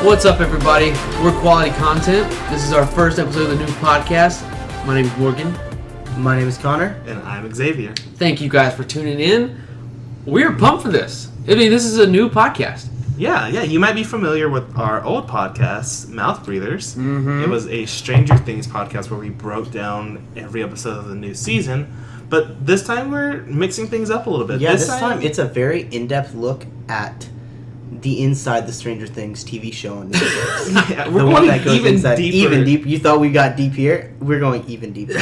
What's up, everybody? We're Quality Content. This is our first episode of the new podcast. My name is Morgan. My name is Connor. And I'm Xavier. Thank you guys for tuning in. We're pumped for this. I mean, this is a new podcast. Yeah. You might be familiar with our old podcast, Mouth Breathers. Mm-hmm. It was a Stranger Things podcast where we broke down every episode of the new season. But this time we're mixing things up a little bit. Yeah, this time it's a very in-depth look at the inside the Stranger Things TV show on Netflix. Yeah, we're going even deeper. Even deep. You thought we got deep here? We're going even deeper.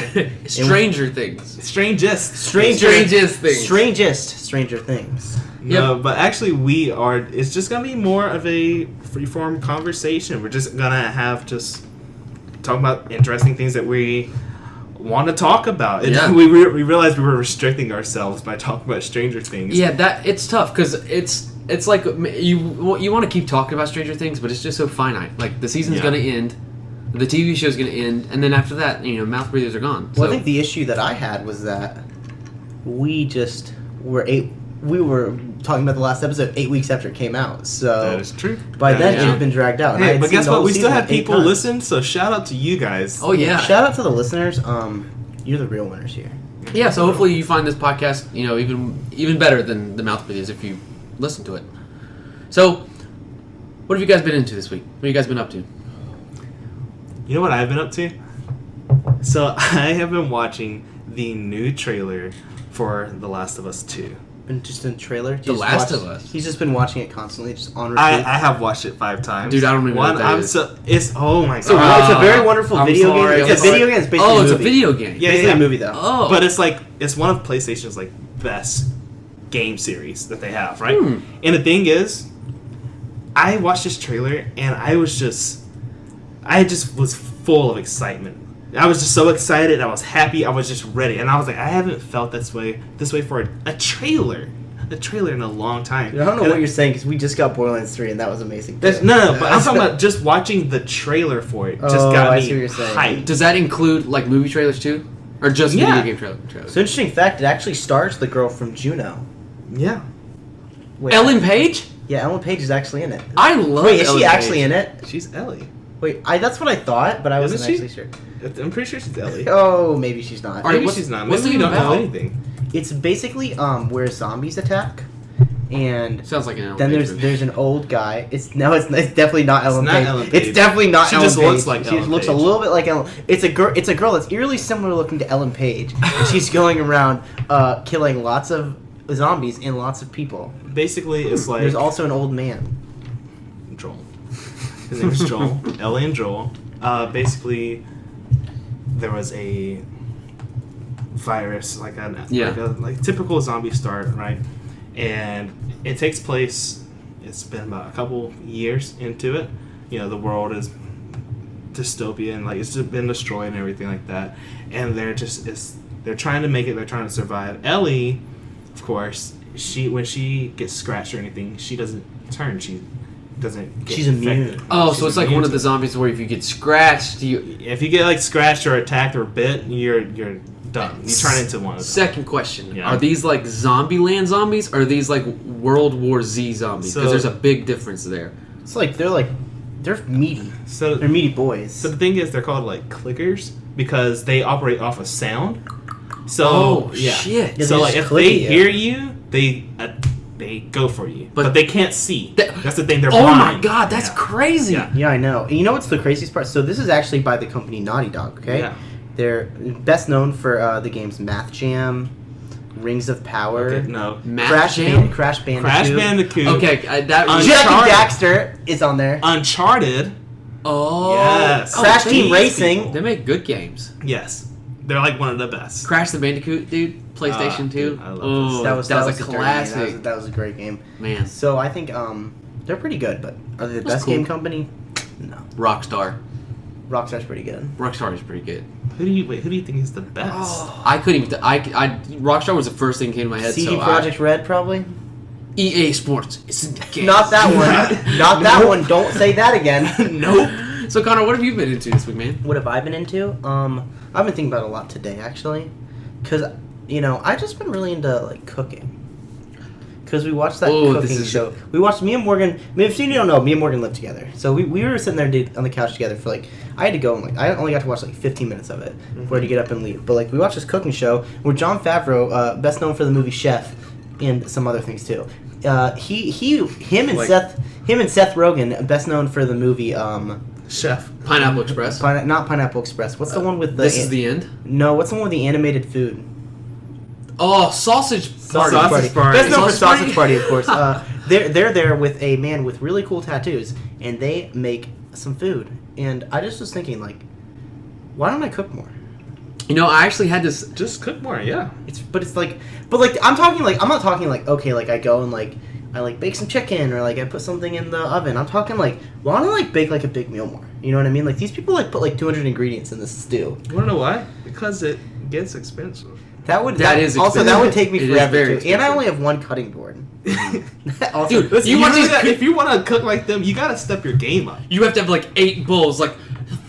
Stranger Things. Strangest Stranger Things. No, but actually it's just going to be more of a free-form conversation. We're just going to talk about interesting things that we want to talk about. Yeah. We realized we were restricting ourselves by talking about Stranger Things. Yeah, it's tough because it's like you want to keep talking about Stranger Things, but it's just so finite. Like the season's going to end, the TV show's going to end, and then after that, mouth breathers are gone. Well, I think the issue that I had was that we were talking about the last episode 8 weeks after it came out. So that is true. By then it had been dragged out. Hey, but guess what? We still had people listen, so shout out to you guys. Oh yeah, shout out to the listeners. You're the real winners here. Yeah, so hopefully you find this podcast, even better than the Mouth Breathers if you listen to it. So, what have you guys been into this week? What have you guys been up to? You know what I've been up to? So, I have been watching the new trailer for The Last of Us 2. Been just in trailer? The Last of Us? He's just been watching it constantly, just on repeat. I have watched it 5 times. Dude, I don't even know what that is. Oh my god. So, it's a very wonderful video game. It's a video game. It's basically a movie. It's a video game. Yeah, it's a movie, though. Oh. But it's one of PlayStation's, best game series that they have, right? And the thing is, I watched this trailer and I just was full of excitement. I was just so excited. I was happy. I was just ready, and I was like, I haven't felt this way for a trailer in a long time. Dude, I don't know what you're saying because we just got Borderlands 3 and that was amazing. No, but I'm talking about just watching the trailer for it. Just got me hyped. Does that include movie trailers too, or just video game trailers? So interesting fact, it actually stars the girl from Juno. Yeah. Wait, Ellen Page? Yeah, Ellen Page is actually in it. I love. Wait, is Ellen she actually Page. in it? She's Ellie. Wait, that's what I thought, but I wasn't actually sure. I'm pretty sure she's Ellie. Oh, maybe she's not. Maybe she's not. What's Maybe the we don't know about? anything. It's basically where zombies attack, and Sounds like an Ellen then Page movie. there's an old guy. It's definitely not Ellen Page. Ellen Page. It's definitely not She Ellen just Page. looks like She Ellen looks a Page. little bit like Ellen. It's a girl that's eerily similar looking to Ellen Page. And she's going around killing lots of zombies and lots of people. Basically, it's like There's also an old man. Joel. His name is Joel. Ellie and Joel. Basically, there was a virus, like typical zombie start, right? And it takes place. It's been about a couple years into it. The world is dystopian, it's just been destroyed and everything like that. And they're trying to make it. They're trying to survive. Ellie, of course, when she gets scratched or anything, she doesn't turn. She doesn't get She's infected. immune. Oh, so it's like one of the zombies where if you get scratched, if you get scratched or attacked or bit, you're done. You turn into one of them. Second question: Yeah. Are these Zombieland zombies, or are these World War Z zombies? Because there's a big difference there. It's they're meaty. So They're meaty boys. So the thing is, they're called clickers because they operate off of sound. So shit! Yeah, So they just if click they you. hear you, they go for you, but they can't see. That's the thing. They're Oh blind. my god, that's crazy! Yeah. Yeah, I know. And you know what's the craziest part? So this is actually by the company Naughty Dog, okay? Yeah. They're best known for the games Math Jam, Rings of Power, Okay, no. Crash Jam? Crash Bandicoot. Crash Bandicoot. Okay, that was Jack and Uncharted. Daxter is on there. Uncharted. Oh, Yes. Crash they- Team Racing. They make good games. Yes, they're one of the best. Crash the Bandicoot, dude. PlayStation 2. dude, I love Oh, That was a a dirty game. classic. That was a great game. Man, So I think they're pretty good, but are they the That's best cool. game company? No. Rockstar. Rockstar's pretty good. Rockstar is pretty good. Who do you think is the best? I couldn't even. Rockstar was the first thing that came to my head. CD so Projekt Red, probably? EA Sports. It's in the game. Not that one. Not that one. Don't say that again. Nope. So Connor, what have you been into this week, man? What have I been into? I've been thinking about it a lot today, actually, because I've just been really into cooking. because we watched that Oh, cooking show. We watched me and Morgan. If you don't know, me and Morgan lived together, so we were sitting there on the couch together for like. I had to go and like I only got to watch like 15 minutes of it before I had to get up and leave. But like we watched this cooking show where Jon Favreau, best known for the movie Chef, and some other things too. Him and Seth Rogen, best known for the movie Chef. Pineapple Express. Not Pineapple Express. What's the one with the? This is the end. No, what's the one with the animated food? Oh, Sausage Party. Sausage Party. Best known for Sausage Sausage Party, of course. They're there with a man with really cool tattoos, and they make some food. And I just was thinking, like, why don't I cook more? You know, I actually had this. Just cook more, yeah. I'm not talking like okay, like I go and like I like bake some chicken or like I put something in the oven. I'm talking like why don't I like bake like a big meal more? You know what I mean? Like these people like put like 200 ingredients in this stew. You wanna know why? Because it gets expensive. That is also expensive. that would take me It is forever very too. And I expensive. only have one cutting board. Dude, Listen, you want these if you want to cook like them, you gotta step your game up. You have to have like 8 bowls, like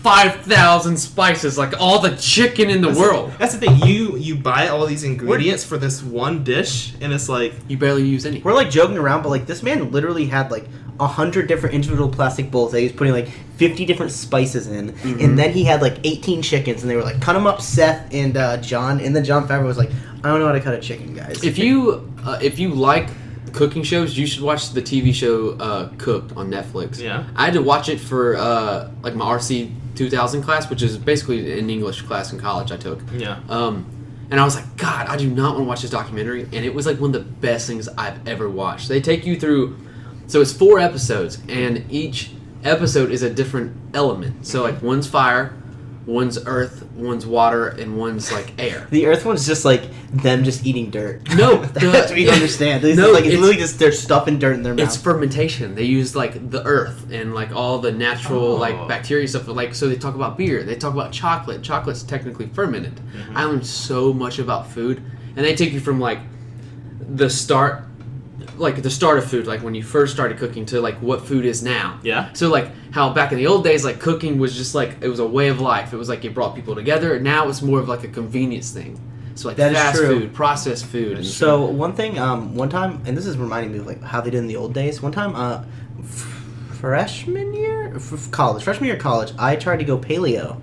5,000 spices, like all the chicken in the world. That's the thing. You buy all these ingredients for this one dish, and it's like You barely use any. We're like joking around, but like this man literally had like 100 different individual plastic bowls that he was putting like 50 different spices in, and then he had like 18 chickens, and they were like, cut them up, Seth and John, and then Jon Favreau was like, I don't know how to cut a chicken, guys. If you like cooking shows, you should watch the TV show Cooked on Netflix. Yeah. I had to watch it for like my RC 2000 class, which is basically an English class in college I took. yeah. And I was like, God, I do not want to watch this documentary. And it was like one of the best things I've ever watched. They take you through, so it's 4 episodes, and each episode is a different element. So like one's fire, one's earth, one's water, and one's like air. The earth one's just like them just eating dirt. No, That's what you understand. It's No, like it's it's- literally just they're stuffing dirt in their mouth. It's fermentation. They use like the earth and like all the natural like bacteria stuff. Like so, they talk about beer. They talk about chocolate. Chocolate's technically fermented. I learned so much about food, and they take you from like the start of food, like when you first started cooking, to like what food is now. Yeah. So like how back in the old days, like cooking was just like it was a way of life. It was like it brought people together. And now it's more of like a convenience thing. So like That is fast true. food, processed food. And So one thing, one time, and this is reminding me of like how they did in the old days. One time, freshman year of college, I tried to go paleo.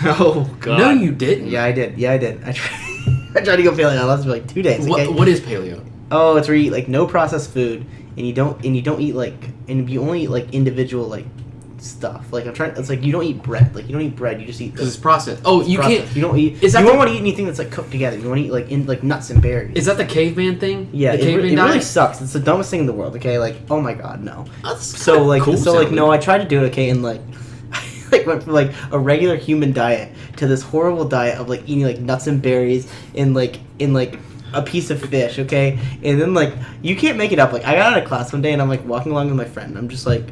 Oh god. no, you didn't. Yeah, I did. I tried to go paleo. I lasted for like 2 days. Okay? What is paleo? Oh, it's where you eat like no processed food, and you don't eat like, and you only eat like individual like stuff. Like it's like you don't eat bread. Like you don't eat bread. You just eat. Because it's processed. Oh, you processed. can't. You don't eat. Is that you the- don't want to eat anything that's like cooked together. You want to eat like nuts and berries. Is that the caveman thing? Yeah, the it caveman really diet? sucks. It's the dumbest thing in the world. Okay, like oh my god, no. That's So kinda like cool sounding. no, I tried to do it. Okay, and like like went from like a regular human diet to this horrible diet of like eating like nuts and berries in like a piece of fish. Okay, and then like you can't make it up. Like I got out of class one day and I'm like walking along with my friend. I'm just like.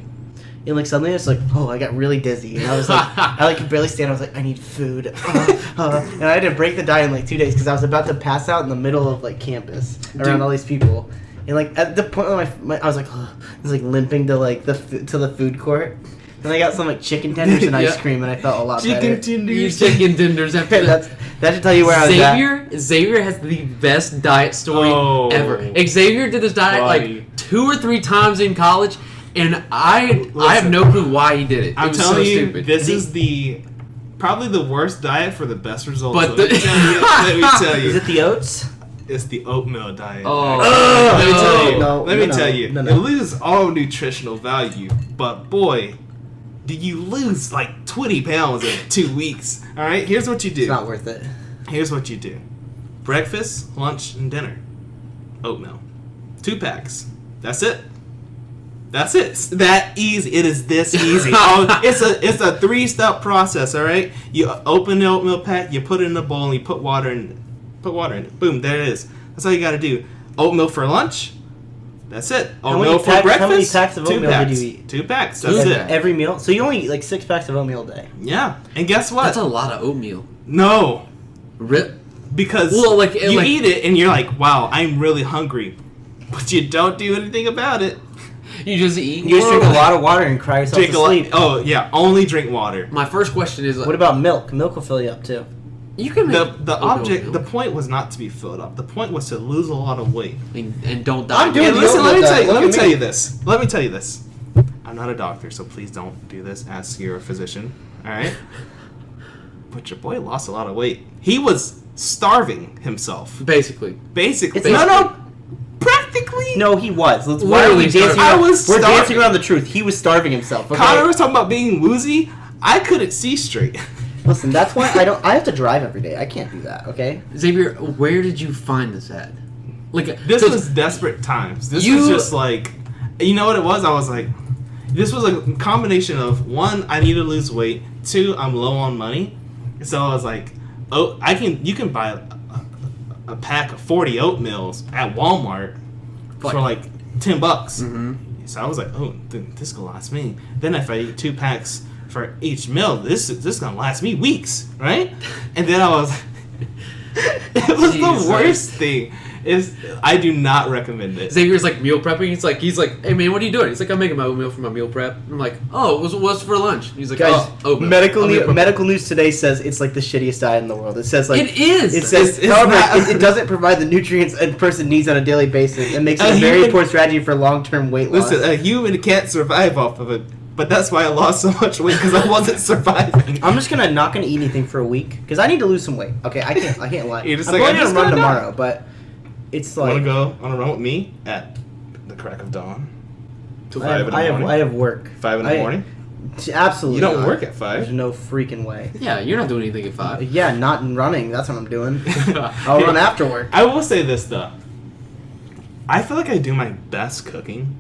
And like suddenly it's like, oh, I got really dizzy, and I was like, I like could barely stand. I was like, I need food, and I had to break the diet in like 2 days because I was about to pass out in the middle of like campus around all these people, and like at the point where I was like, I was like limping to like the food court. Then I got some like chicken tenders and ice Yeah. cream, and I felt a lot better. You chicken tenders after that. That should tell you where I was at. Xavier has the best diet story Oh. ever. Xavier did this diet Buddy. like 2 or 3 times in college, and I have no clue why he did it. I'm it was telling so you, stupid. this is probably the worst diet for the best results. But let me tell you, Is it the oats? it's the oatmeal diet. Oh. Let me tell you. No, let me no, tell you. no. You lose all nutritional value, but boy, did you lose like 20 pounds in 2 weeks. All right, here's what you do. It's not worth it. Here's what you do: breakfast, lunch, and dinner. Oatmeal, 2 packs. That's it. That's it. It's that easy. It is this easy. It's a 3-step process. All right. You open the oatmeal pack. You put it in a bowl and you put water in. Put water in it. Boom. There it is. That's all you got to do. Oatmeal for lunch. That's it. Oatmeal for breakfast. How many packs of 2 oatmeal packs. did you eat? 2 packs. That's it. Every meal. So you only eat like 6 packs of oatmeal a day. Yeah. And guess what? That's a lot of oatmeal. No. Rip. Because Well, like- you like- eat it and you're like, wow, I'm really hungry. But you don't do anything about it. You just eat. You just drink a lot of water and cry yourself Drink to a lot. sleep. Oh, yeah. Only drink water. My first question is, What about milk? Milk will fill you up too. You can make the object. The point was not to be filled up. The point was to lose a lot of weight. and don't die. I'm doing And the listen, let me oatmeal tell you. diet. Let me Look at tell me. you this. Let me tell you this. I'm not a doctor, so please don't do this. Ask your physician. All right. But your boy lost a lot of weight. He was starving himself. Basically. Basically. It's No. Practically. No, he was. Why are Literally we dancing? starving. We're starving. dancing around the truth. He was starving himself. Okay? Connor was talking about being woozy. I couldn't see straight. Listen, that's why I don't. I have to drive every day. I can't do that. Okay. Xavier, where did you find this at? Like This 'cause was desperate times. This You- was just like, you know what it was? I was like, this was a combination of, one, I need to lose weight. Two, I'm low on money. So I was like, oh, you can buy a pack of 40 oatmeals at Walmart for like $10. Mm-hmm. So I was like, oh, this gonna last me. Then if I eat 2 packs for each meal, this gonna last me weeks, right? And then I was, it was Jesus. the worst thing. I do not recommend it. Xavier's like meal prepping. He's like, hey man, what are you doing? He's like, I'm making my oatmeal for my meal prep. I'm like, oh, what's for lunch? He's like, Guys, oh, oatmeal. medical I'll meal prep. medical news today says it's like the shittiest diet in the world. It says like It is. It says, It's however, not- it doesn't provide the nutrients a person needs on a daily basis. It makes it A a very human- poor strategy for long-term weight loss. Listen, a human can't survive off of it. But that's why I lost so much weight, because I wasn't surviving. I'm just not gonna eat anything for a week because I need to lose some weight. Okay, I can't lie. You're just I'm like, going I'm on a just run gonna tomorrow, but it's Want like to go on a run with me at the crack of dawn? Till I 5 have, in the I have morning? I have work. 5 in the morning? Absolutely. You don't not. work at There's 5. no freaking way. Yeah, you're not doing anything at 5. Yeah, not in running. That's what I'm doing. I'll run after work. I will say this, though. I feel like I do my best cooking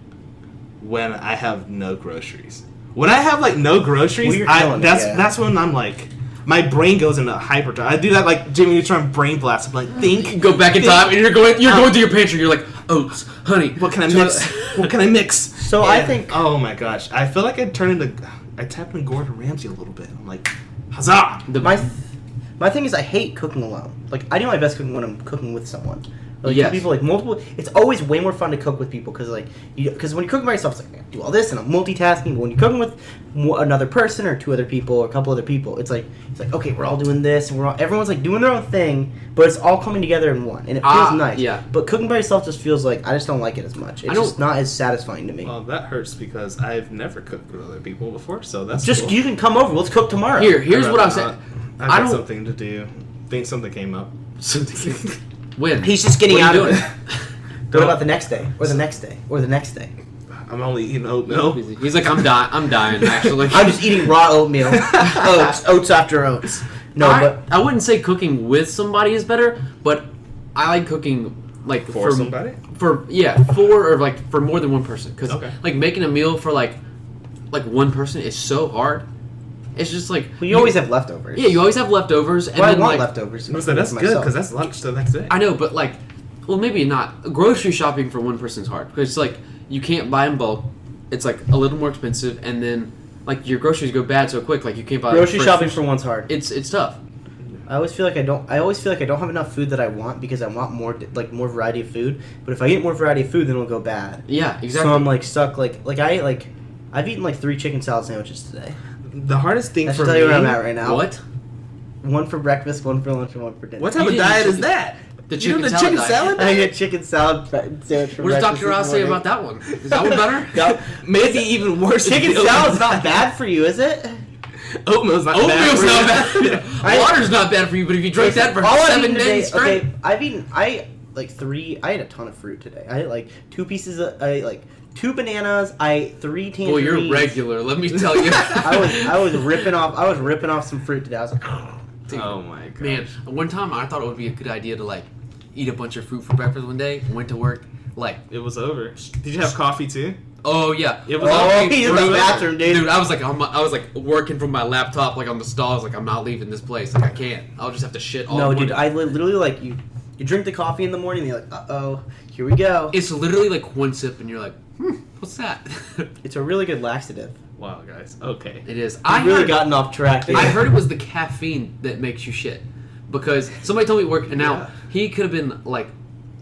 when I have no groceries. When I have, like, no groceries, Well, you're killing it, yeah. that's when I'm, like... My brain goes into hyperdrive. I do that like Jimmy Neutron brain blast. I'm like, think. Go back in think, time, and you're going to your pantry. You're like, oats, honey. What can I mix? What can I mix? So I think- Oh my gosh, I feel like I tap into Gordon Ramsay a little bit. I'm like, huzzah! My thing is I hate cooking alone. Like I do my best cooking when I'm cooking with someone. Like Yes. people like multiple. It's always way more fun to cook with people because because when you're cooking by yourself, it's like I do all this and I'm multitasking. But when you're cooking with another person or 2 other people or a couple other people, it's like okay, we're all doing this and everyone's like doing their own thing, but it's all coming together in one and it feels nice. Yeah. But cooking by yourself just feels like I just don't like it as much. It's just not as satisfying to me. Well, that hurts because I've never cooked with other people before, so that's Just cool. you can come over. Let's cook tomorrow. Here's what I'm saying. I've I got don't- something to do. Think something came up. When? He's just getting What out are of you it. What about the next day or the next day or the next day? I'm only eating oatmeal. He's like, I'm dying, actually. I'm just eating raw oatmeal. oats after oats. No, but I wouldn't say cooking with somebody is better, but I like cooking like For somebody? for more than one person because Okay. like making a meal for like one person is so hard. It's just like well, you always have leftovers. you always have leftovers and Well, I then want like leftovers. So that's for good myself. because that's lunch the next day. I know, but like, well, maybe not. Grocery shopping for one person is hard because it's like you can't buy in bulk. It's like a little more expensive, and then like your groceries go bad so quick. Like you can't buy grocery fresh shopping food. for one's hard. It's tough. I always feel like I don't have enough food that I want because I want more variety of food. But if I get more variety of food, then it'll go bad. Yeah, exactly. So I'm like stuck. I've eaten like 3 chicken salad sandwiches today. The hardest thing I for should tell me. you where I'm at right now. What? One for breakfast, one for lunch, and one for dinner. What type You of didn't diet eat is that? The You chicken doing salad diet. salad I diet? get chicken salad sandwich for What does breakfast Dr. Ross this say morning. about that one? Is that one better? Yep. Maybe even worse. Chicken than salad's not bad for you, is it? Oatmeal's not bad. Oatmeal's for not you. bad. Water's not bad for you, but if you drink that for All I've 7 eaten today- days straight, Okay, I ate a ton of fruit today. I ate like 2 pieces of, 2 bananas, I ate 3 tangerines. boy, you're regular. Let me tell you. I was ripping off some fruit today. I was like, Dude, Oh my god. man, one time I thought it would be a good idea to like eat a bunch of fruit for breakfast one day. Went to work, like, It was over. Did you have coffee too? oh yeah, It was oh, all he's in the bathroom, dude. Dude, I was like working from my laptop, like on the stall. I was like, I'm not leaving this place. Like I can't. I'll just have to shit all No, morning. dude, I literally like you drink the coffee in the morning and you're like, uh-oh, here we go. It's literally like one sip, and you're like, what's that? It's a really good laxative. Wow, guys. Okay. It is. I've really gotten off track. I heard it was the caffeine that makes you shit. Because somebody told me at work, and now Yeah. he could have been like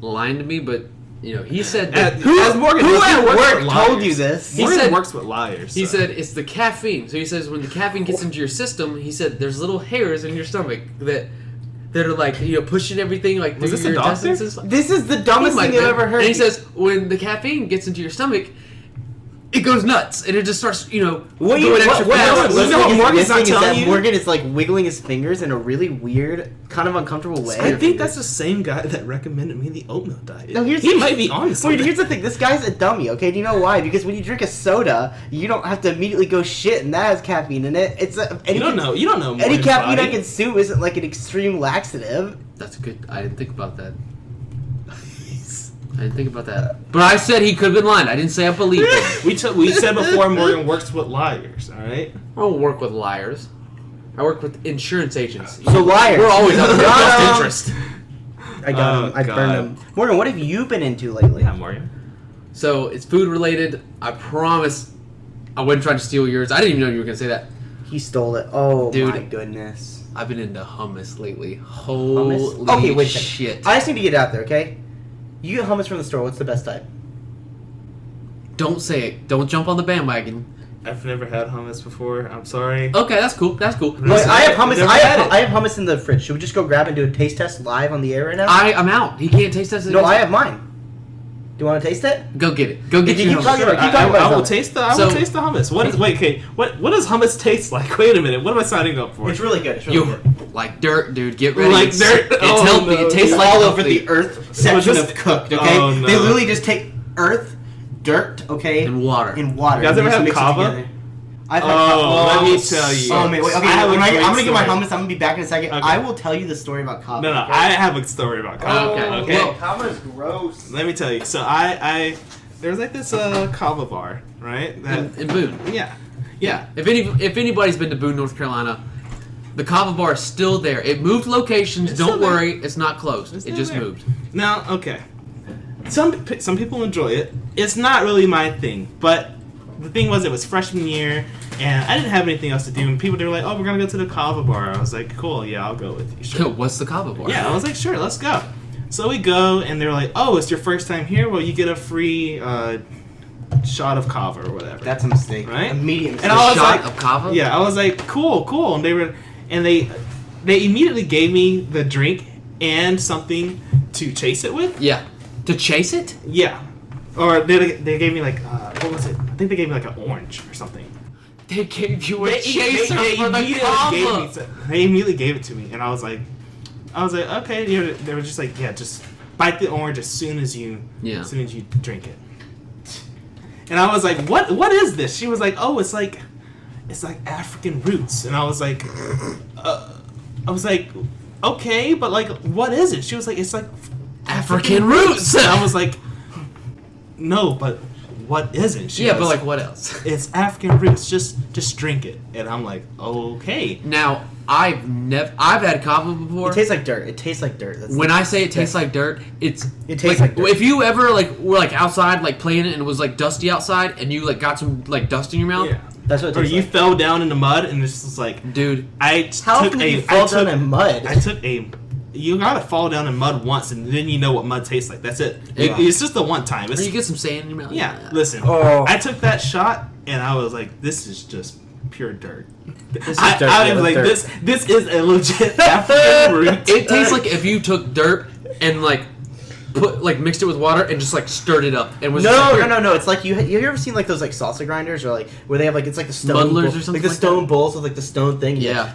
lying to me, but you know, he said that Who As Morgan at works work with told liars. you this? He Morgan said- works with liars. he so. said it's the caffeine. So he says when the caffeine gets into your system, he said there's little hairs in your stomach that that are like pushing everything like through this a your doctor? intestines. This is the dumbest thing I've ever heard. And he says when the caffeine gets into your stomach, it goes nuts and it just starts What going extra fast. you know what Morgan's not telling you? Morgan is like wiggling his fingers in a really weird, kind of uncomfortable way. I think that's the same guy that recommended me the oatmeal diet. No, he might be honest. Wait, here's the thing. This guy's a dummy. Okay, do you know why? Because when you drink a soda, you don't have to immediately go shit, and that has caffeine in it. You don't know. You don't know. Any caffeine body. I consume isn't like an extreme laxative. That's good. I didn't think about that. I didn't think about that. But I said he could have been lying. I didn't say I believe him. We said before Morgan works with liars, alright? I don't work with liars. I work with insurance agents. So liars. We're always out of best interest. I got him. I burned him. Morgan, what have you been into lately? Yeah, Morgan. So it's food related. I promise I wasn't trying to steal yours. I didn't even know you were going to say that. He stole it. Oh, Dude. my goodness. I've been into hummus lately. Holy Okay, wait a second. shit. I just need to get it out there, okay? You get hummus from the store. What's the best type? Don't say it. Don't jump on the bandwagon. I've never had hummus before. I'm sorry. Okay, that's cool. That's cool. Wait, I have hummus. Never I had it. have hummus in the fridge. Should we just go grab and do a taste test live on the air right now? I'm out. He can't taste test it. No, I have mine. Do you want to taste it? Go get it. Go get You your keep hummus. talking about- keep talking about I will hummus. taste the. I So- will taste the hummus. What does hummus taste like? Wait a minute. What am I signing up for? It's really good. It's really good. Like dirt, dude. Get ready. Like It's, dirt? It's Oh, healthy. no. It tastes It's like all healthy. over the earth section just- of cooked. Okay, Oh, no. they literally just take earth, dirt, okay, And water. and water. You guys and ever just had mix it kava? together. I've had Oh, kava. let me tell you. Oh man, wait, okay. I have a I'm great gonna get my story. hummus. I'm gonna be back in a second. Okay. I will tell you the story about kava. No, okay? I have a story about kava. Okay. Okay. Well, kava's gross. Let me tell you. So I there's like this kava bar, right? That in Boone. yeah. Yeah. If anybody's been to Boone, North Carolina, the Kava Bar is still there. It moved locations. It's Don't still there. worry, it's not closed. It's It still just there. moved. Now, okay. Some people enjoy it. It's not really my thing, but the thing was, it was freshman year, and I didn't have anything else to do. And people, they were like, "Oh, we're gonna go to the kava bar." I was like, "Cool, yeah, I'll go with you." Sure. Yo, what's the Kava Bar? Yeah, I was like, "Sure, let's go." So we go, and they're like, "Oh, it's your first time here. Well, you get a free shot of kava or whatever." That's a mistake. Right? Immediate mistake. And I was shot like- of Kava? Yeah, I was like, "Cool," and they immediately gave me the drink and something to chase it with. Yeah. To chase it? Yeah. Or they gave me like, what was it? I think they gave me like an orange or something. They gave you a They chaser for the immediately Kava. they immediately gave it to me, and I was like, okay. They were just like, yeah, just bite the orange as soon as you drink it. And I was like, what is this? She was like, oh, it's like African roots, and I was like, okay, but like, what is it? She was like, it's like African roots. And I was like, no, but what is it? She Yeah, goes, but like what else? it's African roots. Just drink it. And I'm like, okay. Now, I've had Kava before. It tastes like dirt. It tastes like dirt. That's When I say it tastes like dirt, it tastes like dirt. If you ever were outside playing it and it was dusty outside and you got some dust in your mouth, Yeah. That's what it Or tastes you like. fell down in the mud and it's just like, dude. How often do you fall down in mud? You gotta fall down in mud once and then you know what mud tastes like. That's it. Yeah. It's just the one time. Or It's, you get some sand in your mouth. yeah, listen. Oh. I took that shot and I was like, this is just pure dirt. is I dirt, was like, dirt. this is a legit African root. It tastes like if you took dirt and mixed it with water and just stirred it up and was No. It's like you ever seen those salsa grinders or where they have it's like the stone Muddlers bowl- or something the like stone that? bowls with the stone thing. Yeah.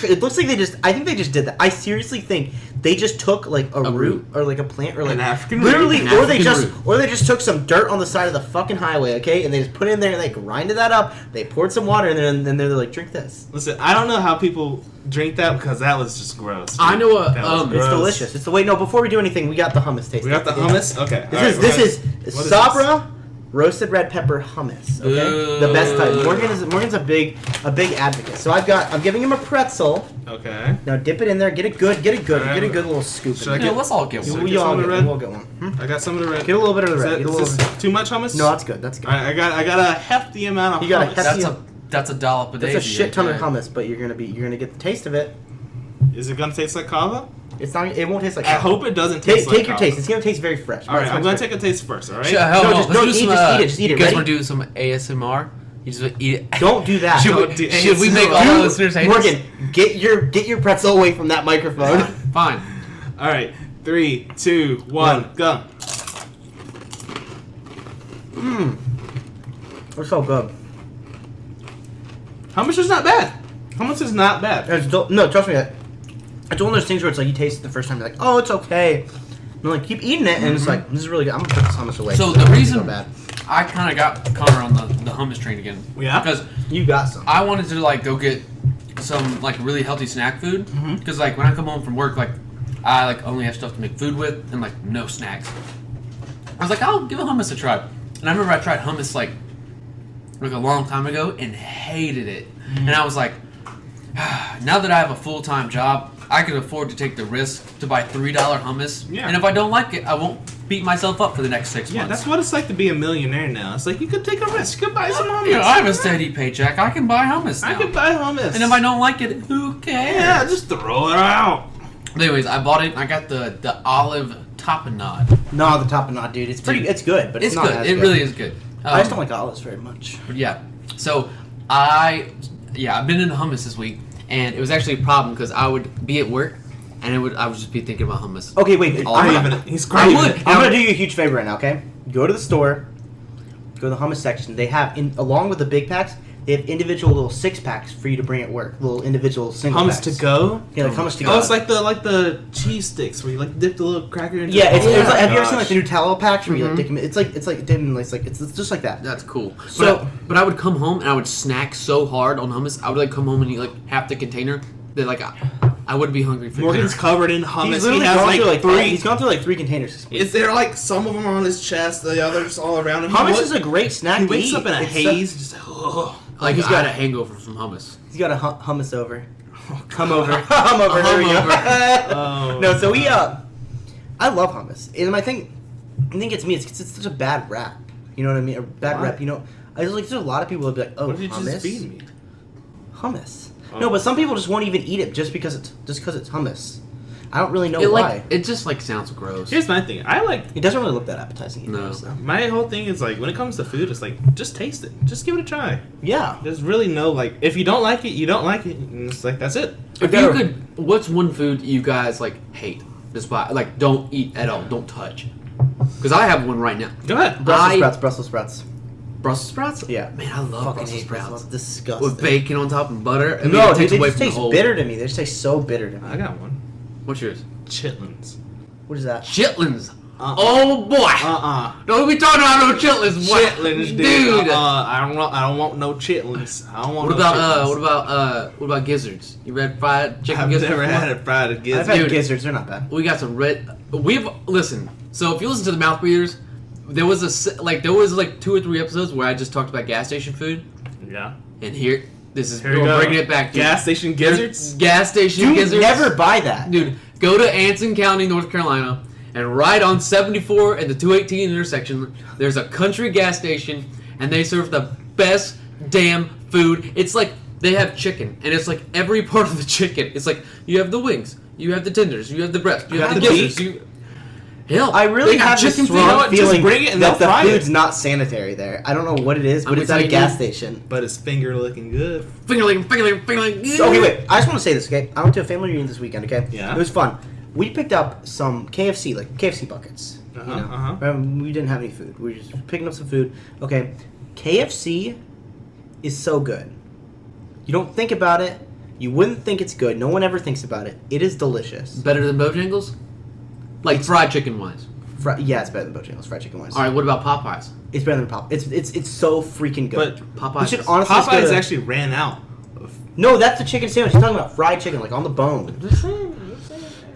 It looks like I think they just did that. I seriously think they just took a root or a plant or An African literally, root. or they African just root. took some dirt on the side of the fucking highway, okay, and they just put it in there and they grinded that up. They poured some water in there and then they're like, drink this. Listen, I don't know how people drink that because that was just gross. I know That was It's gross. delicious. No, before we do anything, we got the hummus taste. We got the hummus. Okay. This is What is Sabra roasted red pepper hummus. Okay, Ooh. the best type. Morgan's a big advocate. So I'm giving him a pretzel. Okay. Now dip it in there. Get a good Alright. little scoop. Should in I there. get- let's all get Should one. I We get all some of get the one. red? We'll get one. I got some of the red. Get a little bit of the Is red. that- Get a is little this bit. too much hummus? No, that's good. That's good. I got a hefty amount of You got a hummus. hefty- That's a dollop a day. That's a shit ton of hummus, but you're gonna get the taste of it. Is it gonna taste like kava? It's not. It won't taste like. I hope it doesn't taste like Take your kava. taste. It's gonna taste very fresh. All right, I'm gonna take a taste first. All right. Hell No, no, just- let's no, do eat- some, just eat it, just eat it. You guys Ready? want to do some ASMR? You just eat it. Don't do that. Should we make all the listeners hate us? Morgan, get your pretzel away from that microphone. Fine. All right, 3, 2, 1, go. They're so good. Hummus is not bad. Hummus is not bad. No, trust me. It's one of those things where it's like you taste it the first time, you're like, oh, it's okay. And like keep eating it, and it's like, this is really good. I'm gonna put this hummus away. So the reason I kind of got Connor on the hummus train again, because you got some. I wanted to like go get some like really healthy snack food, because like when I come home from work, like I like only have stuff to make food with and like no snacks. I was like, I'll give a hummus a try, and I remember I tried hummus like a long time ago and hated it, and I was like, now that I have a full-time job, I can afford to take the risk to buy $3 hummus, and if I don't like it, I won't beat myself up for the next 6 months. Yeah, that's what it's like to be a millionaire now. It's like you could take a risk. You could buy some hummus. You know, I have a steady paycheck. I can buy hummus now. I can buy hummus. And if I don't like it, who cares? Yeah, just throw it out. But anyways, I bought it. I got the olive tapenade. No, the tapenade, dude. It's pretty. It's good, but it's not good. as It good. really is good. I just don't like olives very much. Yeah. So I've been into hummus this week, and it was actually a problem because I would be at work, and I would just be thinking about hummus. Okay, wait. He's I would. I'm gonna do you a huge favor right now. Okay, go to the store, go to the hummus section. They have along with the big packs, they have individual little 6-packs for you to bring at work. Little individual single hummus packs. to go. Yeah, like hummus to go. Oh, it's like the cheese sticks where you like dip the little cracker into. Yeah, it's like, have you ever gosh. seen like the Nutella packs where you like dip them? It's like dipping. It's just like that. That's cool. So- but I would come home and I would snack so hard on hummus. I would like come home and eat like half the container. That like I would be hungry for Morgan's dinner. covered in hummus. He's literally he has gone like through like 3. He's gone through like 3 containers. This week. Is there like some of them on his chest, the others all around him? Hummus is a great snack. He to wakes eat. up in a It's haze. Just ugh. Like He's I got had a hangover from hummus. He's got a hummus over. Come over. Hum over. There we go. Oh, No, so I love hummus. And I think it's me. It's such a bad rap. You know what I mean? A bad Why? rap. You know, I was like, there's a lot of people that be like, oh, What did you hummus. just feed me? Hummus. Oh. No, but some people just won't even eat it just because it's hummus. I don't really know It why. like it just like sounds gross. Here's my thing. I like It doesn't really look that appetizing. Either, No. so. my whole thing is like when it comes to food, it's like just taste it, just give it a try. Yeah. There's really no like if you don't like it, you don't like it, and it's like that's it. If you could, what's one food you guys like hate? Just buy like don't eat at all, don't touch. Because I have one right now. Go ahead. Brussels sprouts. Brussels sprouts? Yeah. Man, I love Fucking Brussels hate sprouts. Brussels. Disgusting. With bacon on top and butter. I mean, No, it takes they away just from the taste whole. bitter to me. They just taste so bitter to me. I got one. What's yours? Chitlins. What is that? Chitlins. Uh-uh. Oh boy. Don't be talking about no chitlins, boy. Chitlins, dude. I don't want no chitlins. I don't want. What no about chitlins. what about gizzards? You read fried chicken I've gizzards? never before? had a fried gizzard. I've had Dude. gizzards. They're not bad. We got some red. Listen. So if you listen to the mouth breathers, there was 2 or 3 episodes where I just talked about gas station food, Yeah. and here we we're go. bringing it back. Dude. Gas station gizzards. Gas station Dude, gizzards. never buy that. Dude, go to Anson County, North Carolina, and right on 74 at the 218 intersection, there's a country gas station, and they serve the best damn food. It's like they have chicken, and it's like every part of the chicken. It's like you have the wings, you have the tenders, you have the breast, you have the the gizzards. Hell, I really they got have this chicken strong feet. You know what? Just feeling bring it and that they'll fry the food's it. not sanitary there. I don't know what it is, but I'm it's at a gonna gas tell you- station. But his finger looking good. Fingerling. So, okay, wait. I just want to say this, okay? I went to a family reunion this weekend, okay? Yeah. It was fun. We picked up some KFC, like KFC buckets. Uh-huh, you know? uh-huh. We didn't have any food. We were just picking up some food. Okay. KFC is so good. You don't think about it. You wouldn't think it's good. No one ever thinks about it. It is delicious. Better than Bojangles? Like fried chicken wise. Yeah, it's better than Bojangles fried chicken wings. All right, what about Popeyes? It's better than Pop. It's so freaking good. But Popeyes. We should is- honestly just go Popeyes to- actually ran out. No, that's the chicken sandwich. You're talking about fried chicken, like on the bone.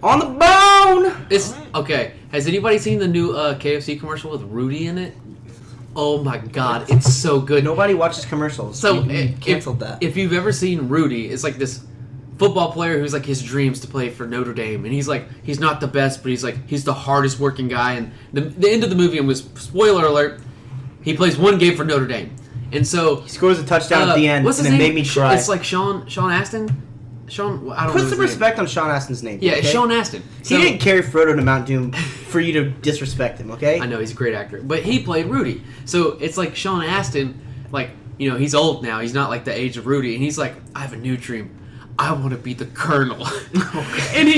On the bone. It's okay. Has anybody seen the new KFC commercial with Rudy in it? Oh my God, it's so good. Nobody watches commercials. So we canceled that. If you've ever seen Rudy, it's like this football player who's like his dreams to play for Notre Dame, and he's not the best, but he's the hardest working guy. And the end of the movie, and was spoiler alert, he plays one game for Notre Dame, and so He scores a touchdown at the end, what's and his it name? made me cry. It's like Sean Astin. Sean, I don't Put know. some his respect on Sean Astin's name. Name. Yeah, okay? it's Sean Astin. He didn't carry Frodo to Mount Doom for you to disrespect him, okay? I know he's a great actor, but he played Rudy. So it's like Sean Astin, like you know, he's old now. He's not like the age of Rudy, and he's like, I have a new dream. I want to be the Colonel. And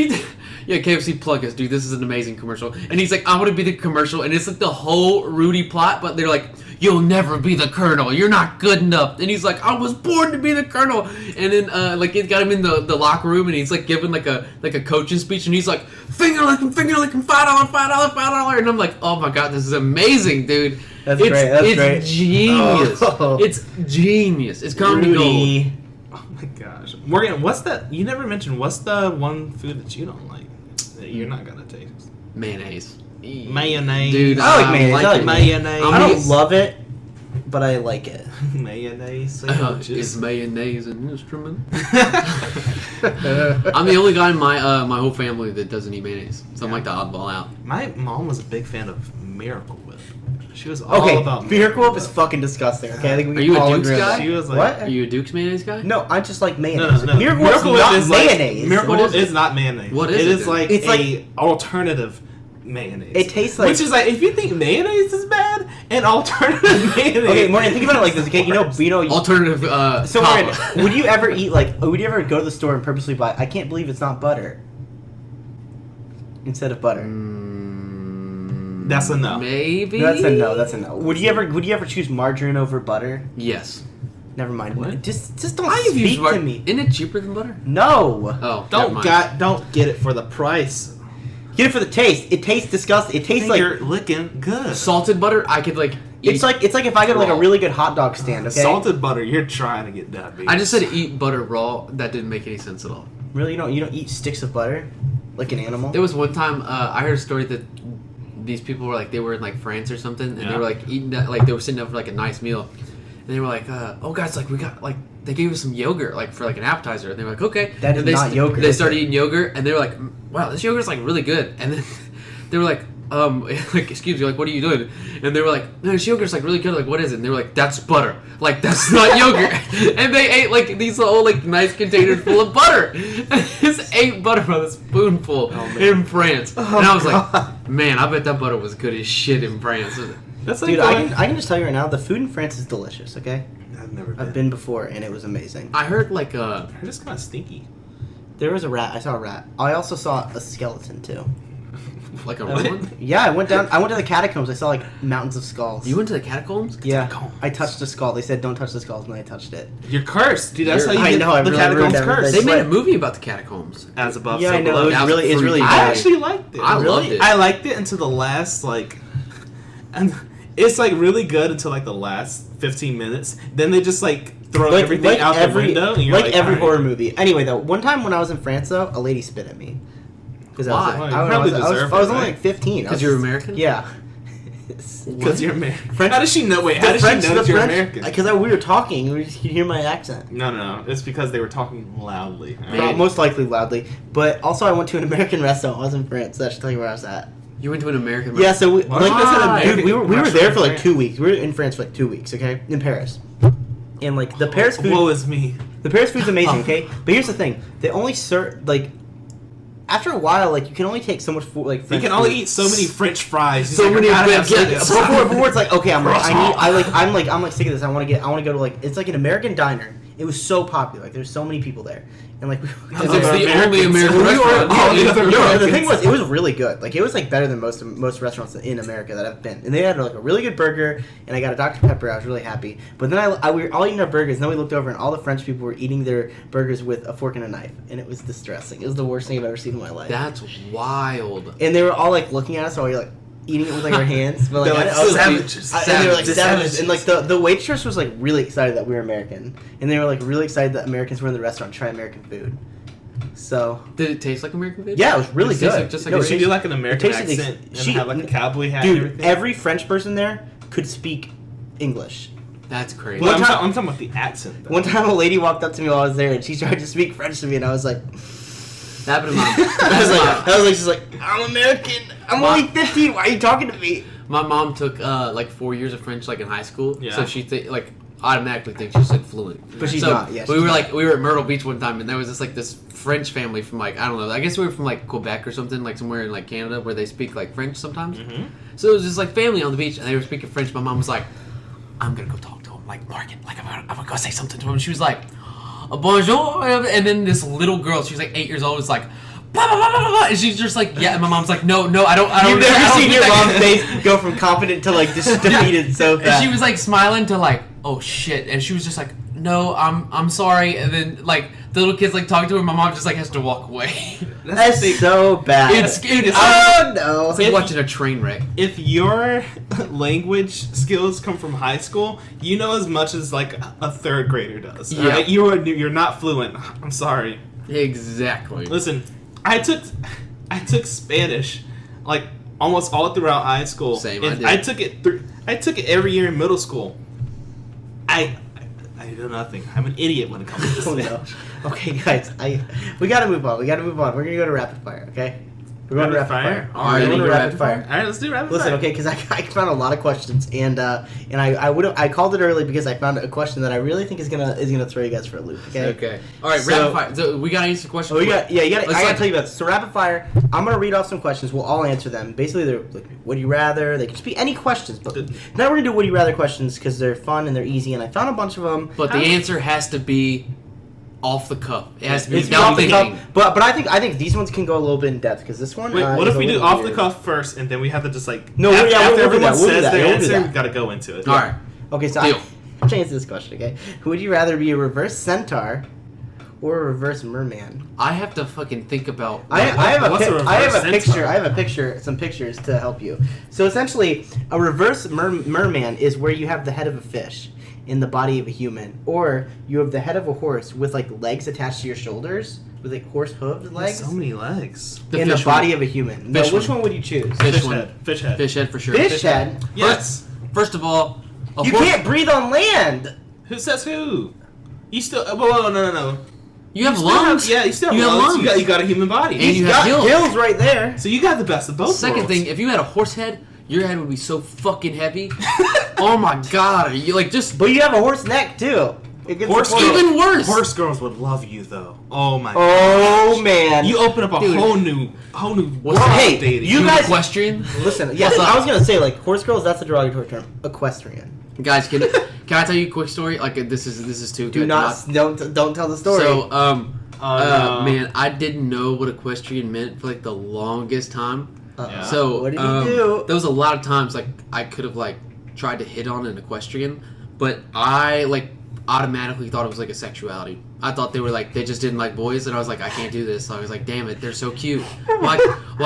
yeah, KFC plug us, dude. This is an amazing commercial. And he's like, I want to be the commercial, and it's like the whole Rudy plot, but they're like, you'll never be the Colonel. You're not good enough. And he's like, I was born to be the Colonel. And then like it got him in the locker room, and he's like giving like a coaching speech, and he's like, finger licking, $5, $5. And I'm like, oh my god, this is amazing, dude. That's great. That's it's great. Genius. Oh. It's genius. It's comedy gold. Oh my gosh, Morgan, what's that? You never mentioned. What's the one food that you don't like that you're not gonna taste? Mayonnaise. Mayonnaise. Dude, I like mayonnaise. I like mayonnaise. I don't love it, but I like it. Mayonnaise Is sandwiches. mayonnaise an instrument? I'm the only guy in my whole family that doesn't eat mayonnaise, so I'm like the oddball out. My mom was a big fan of Miracle Whip. She was all about Miracle Whip is fucking disgusting. Okay, I think we Are you a all Duke's agree on guy? that. She was like, What? Are you a Duke's mayonnaise guy? No, I just like mayonnaise. No. Miracle Whip's not mayonnaise. Miracle What Whip is it? is not mayonnaise. What is it? it It is then? like It's a alternative mayonnaise. It tastes like. Which is like, if you think mayonnaise is bad, an alternative mayonnaise. Okay, Morgan, think about it like this. Okay, you know. Alternative. So, Papa. Morgan, would you ever eat would you ever go to the store and purposely buy? I can't believe it's not butter. Instead of butter. That's a no. Maybe. That's a no. That's a no. Would you ever choose margarine over butter? Yes. Never mind. What? Just don't I've used speak to me. Isn't it cheaper than butter? No. Oh, never mind. Don't get it for the price. Get it for the taste. It tastes disgusting. It tastes like you're looking good. Salted butter, I could like. Eat it's like if I go to like a really good hot dog stand. Okay. Salted butter, you're trying to get diabetes. I just said eat butter raw. That didn't make any sense at all. Really, you don't eat sticks of butter, like an animal. There was one time I heard a story that these people were like they were in like France or something, and they were like eating that, like they were sitting down for like a nice meal, and they were like, oh guys, like we got like they gave us some yogurt like for like an appetizer, and they were like, okay, That is and they not yogurt. They started eating yogurt, and they were like, wow, this yogurt's like really good, and then they were like, like excuse me, like what are you doing? And they were like, no, this yogurt's like really good, like what is it? And they were like, that's butter, like that's not yogurt. And they ate like these whole like nice containers full of butter. Just ate butter by the spoonful in France, and I was like, man, I bet that butter was good as shit in France. That's like Dude, I can just tell you right now, the food in France is delicious. Okay, I've never been. I've been before and it was amazing. I heard like They're just kind of stinky. There was a rat. I saw a rat. I also saw a skeleton too. like a real one. Yeah, I went to the catacombs. I saw like mountains of skulls. You went to the catacombs? Yeah, Catacombs. I touched a skull. They said don't touch the skulls, and I touched it. You're cursed, dude. That's You're- how you I get know, I the really catacombs ruined everything. cursed. They made a But- movie about the catacombs. As above, Yeah, so I know. below. It's That was really freaky. I bad. actually liked it. I loved it. I liked it until the last and it's like really good until like the last 15 minutes. Then they just like throw everything out the window. And you're like every "All right." horror movie. Anyway, though, one time when I was in France, though, a lady spit at me. Because Why? Well, you I was, probably I was, deserve I was it, only right? like 15. Because you're American? Yeah. Because you're American. French- How does she know? Wait, how does she know that you're American? Because we were talking, we just could hear my accent. No. It's because they were talking loudly. all Man. right? Most likely loudly. But also, I went to an American restaurant. I was in France. That should tell you where I was at. You went to an American Yeah, so we, Why like, was it an dude, we American were there for like restaurant in 2 weeks. We were in France for like 2 weeks, okay? In Paris. And like the Paris food, Woe is me. the Paris food's amazing, okay? But here's the thing: they only serve like after a while, like you can only take so much food. Like You French can only food. eat so many French fries. So many French baguettes. Before it's like okay, I'm like sick of this. I want to go to like it's like an American diner. It was so popular. Like there's so many people there, and like Because Other it's the only Americans. American We were- restaurant. all the other No, the Americans. thing was, it was really good. Like, it was like better than most restaurants in America that I've been. And they had like a really good burger, and I got a Dr Pepper. I was really happy. But then we were all eating our burgers, and then we looked over, and all the French people were eating their burgers with a fork and a knife, and it was distressing. It was the worst thing I've ever seen in my life. That's wild. And they were all like looking at us while we were like eating it with like our hands. But like, They're like, I was savages. and they were like Savages. savages. And like the waitress was like really excited that we were American, and they were like really excited that Americans were in the restaurant trying American food. So Did it taste like American food? yeah, it was really It tastes good. like- just like No, a- it She do like an American tasted accent and she- have like a cowboy hat and Dude, everything. every French person there could speak English. That's crazy. Well, One time- I'm talking about the accent. Though. One time, a lady walked up to me while I was there, and she tried to speak French to me, and I was like, That happened to I was like, she's like, I'm American. I'm Mom- only 15. Why are you talking to me? my mom took like 4 years of French like in high school, Yeah. so she like automatically thinks she's like fluent. But she's so not, yeah, we she's were not. we were at Myrtle Beach one time, and there was this French family from like I don't know. I guess we were from like Quebec or something, like somewhere in like Canada where they speak like French sometimes. Mhm. So it was just like family on the beach, and they were speaking French. My mom was like, "I'm gonna go talk to them." like, Morgan, like, I'm gonna go say something to him. And she was like, bonjour. And then this little girl, she was like 8 years old, was like, blah, blah, blah, blah, blah. And she's just like, yeah. And my mom's like, no, I don't. You've never I don't seen do your that. mom's face go from confident to like just defeated so fast. And she was like smiling to like, oh shit. And she was just like, no, I'm sorry. And then like the little kid's like talking to her. My mom just like has to walk away. That's so bad. It's oh no. It's like watching a train wreck. If your language skills come from high school, you know as much as like a third grader does. Yeah. Right? You're not fluent. I'm sorry. Exactly. Listen, I took Spanish like almost all throughout high school. Same. And I I took it every year in middle school. I know nothing. I'm an idiot when it comes to Oh, Spanish. no. Okay, guys, we gotta move on. We're gonna go to rapid fire. Okay. We're going to rapid fire. All right, We're going to you rapid fire. All right, let's do rapid Listen, fire. okay, because I found a lot of questions, and I called it early because I found a question that I really think is gonna throw you guys for a loop. Okay. Okay. All right. So- Rapid fire. So we gotta answer questions. Oh, you got. I gotta Let's tell you about this. So rapid fire. I'm gonna read off some questions. We'll all answer them. Basically, they're like, would you rather? They could just be any questions, but now we're gonna do would you rather questions because they're fun and they're easy. And I found a bunch of them. But the answer has to be off the cuff. It has to be It's without off the thinking. cuff, but I think these ones can go a little bit in depth because this one. Wait, what is if we a do little off the weird. cuff first, and then we have to just like No, after, yeah, after we'll do everyone that, we'll do says that, their yeah, we'll do answer, that. we gotta go into it. All right. Okay, so Deal. I'm gonna answer this question. Okay, who would you rather be, a reverse centaur or a reverse merman? I have to fucking think about. I have a what's a reverse picture. centaur? I have a picture. Some pictures to help you. So essentially, a reverse merman is where you have the head of a fish in the body of a human, or you have the head of a horse with like legs attached to your shoulders, with like horse hooved legs, So many legs. in the fish body one. of a human. Fish Now, which one. one would you choose? Fish Fish one. head. Fish head. Fish head for sure. Fish head. Yes. First of all, a You horse- can't breathe on land. Who says who? You still? Whoa, no. You have still have- lungs. yeah, you still have You have lungs. lungs. You got a human body. And He's you got have gills. gills right there. So you got the best of both Second worlds. thing, if you had a horse head, your head would be so fucking heavy. Oh my god, are you like just But you have a horse neck too. It gets Horse supported. even worse? Horse girls would love you though. Oh my. Oh man. You open up a Dude. whole new What's world that? Hey, of dating. you You guys- equestrian? Listen, yes, I was gonna say like horse girls. That's a derogatory term. Equestrian. Guys, can I tell you a quick story? Like this is too Do good. not don't tell the story. So no. man, I didn't know what equestrian meant for like the longest time. Yeah. So what did you do? There was a lot of times like I could have like tried to hit on an equestrian, but I like automatically thought it was like a sexuality. I thought they were like they just didn't like boys, and I was like I can't do this. So I was like, damn it, they're so cute. Why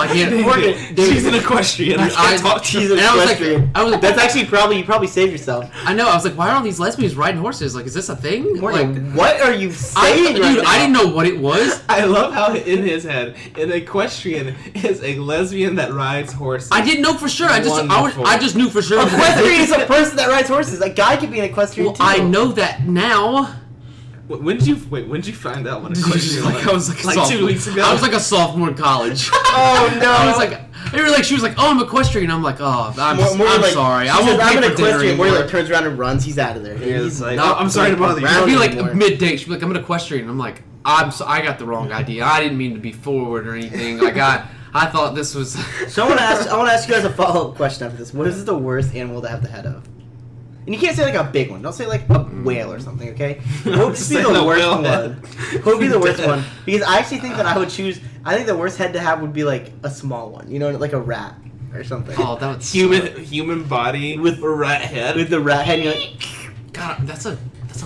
can't? Morgan, Dude, She's an equestrian. I can't talk to She's her. an and equestrian. I was like, That's actually probably you probably saved yourself. I know. I was like, why are all these lesbians riding horses? Like, is this a thing? Morgan, Like, what are you saying? dude, right now? I didn't know what it was. I love how in his head, an equestrian is a lesbian that rides horses. I didn't know for sure. I Wonderful. just knew for sure. Equestrian is a person that rides horses. A guy could be an equestrian Well, too. I know that now. When did you find out what equestrian Like, I was like, a like sophomore. 2 weeks ago? I was like a sophomore in college. Oh no! I was like, they were like, she was like, oh, I'm equestrian. I'm like, oh, I'm like, sorry. she I says, won't I'm pay an for dinner equestrian. More anymore. like turns around and runs. He's out of there. Yeah, He's it's like, not- I'm sorry to bother you. around It'd be like anymore. midday. She'd be like, I'm an equestrian. I'm like, I got the wrong idea. I didn't mean to be forward or anything. Like I thought this was. So I want to ask you guys a follow up question after this. What is the worst animal to have the head of? And you can't say like a big one. Don't say like a whale or something, okay? What would be Say the the worst whale one? head. What would be the worst one? Because I actually think that I would choose. I think the worst head to have would be like a small one. You know, like a rat or something. Oh, that would Human body with a rat head. With the rat head, you're like, God, that's a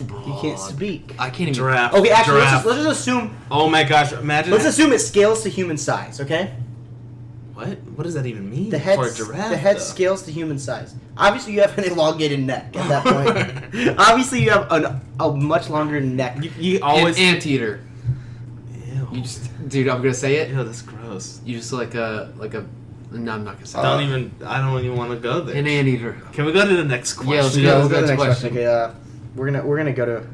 broad. you can't speak. I can't even. Giraffe. Okay, actually, Giraffe. let's just assume. Oh my gosh! Imagine. Let's assume it scales to human size. Okay. What does that even mean The head, for a giraffe? the head though? scales to human size. Obviously, you have an elongated neck at that point. Obviously, you have a much longer neck. You always. An anteater. Ew. You just, dude, I'm gonna say it. Ew, that's gross. You just like a. No, I'm not gonna say. I it. don't even want to go there. An anteater. Can we go to the next question? Yeah, let's Yeah, go. let's go to the Next next question. question. Okay, we're gonna go to.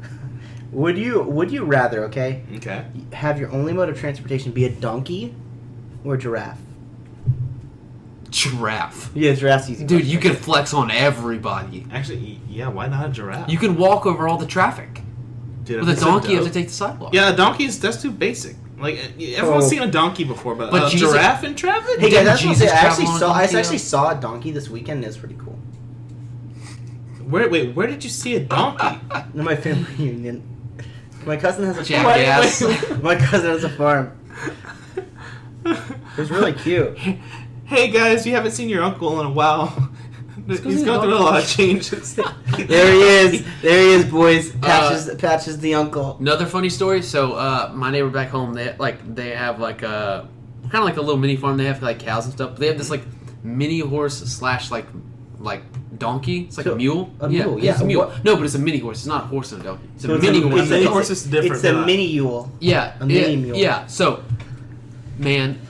Would you rather, okay, Okay. have your only mode of transportation be a donkey or a giraffe? Giraffe. Yeah, giraffe's easy. Dude, you can flex on everybody. Actually, yeah. Why not a giraffe? You can walk over all the traffic. Dude, With a it's donkey, you have dope. to take the sidewalk. Yeah, a donkey is that's too basic. Like everyone's Oh. seen a donkey before, but But a Jesus- giraffe in traffic? Hey guys, Didn't that's what I'm Jesus saying. travel on a donkey, I actually saw a donkey this weekend. And it was pretty cool. Where did you see a donkey? In my family reunion. My cousin has a Jackass. My cousin has a farm. It was really cute. Hey guys, you haven't seen your uncle in a while. He's going through a lot of changes. There he is. There he is, boys. Patches the uncle. Another funny story. So, my neighbor back home, they have like a kind of like a little mini farm. They have like cows and stuff. But they have this like mini horse slash like donkey. It's like a mule. It's a mule. No, but it's a mini horse. It's not a horse and a donkey. It's a mini horse. Mini horse is different. It's a mini yule. Yeah, a mini mule. Yeah. So, man,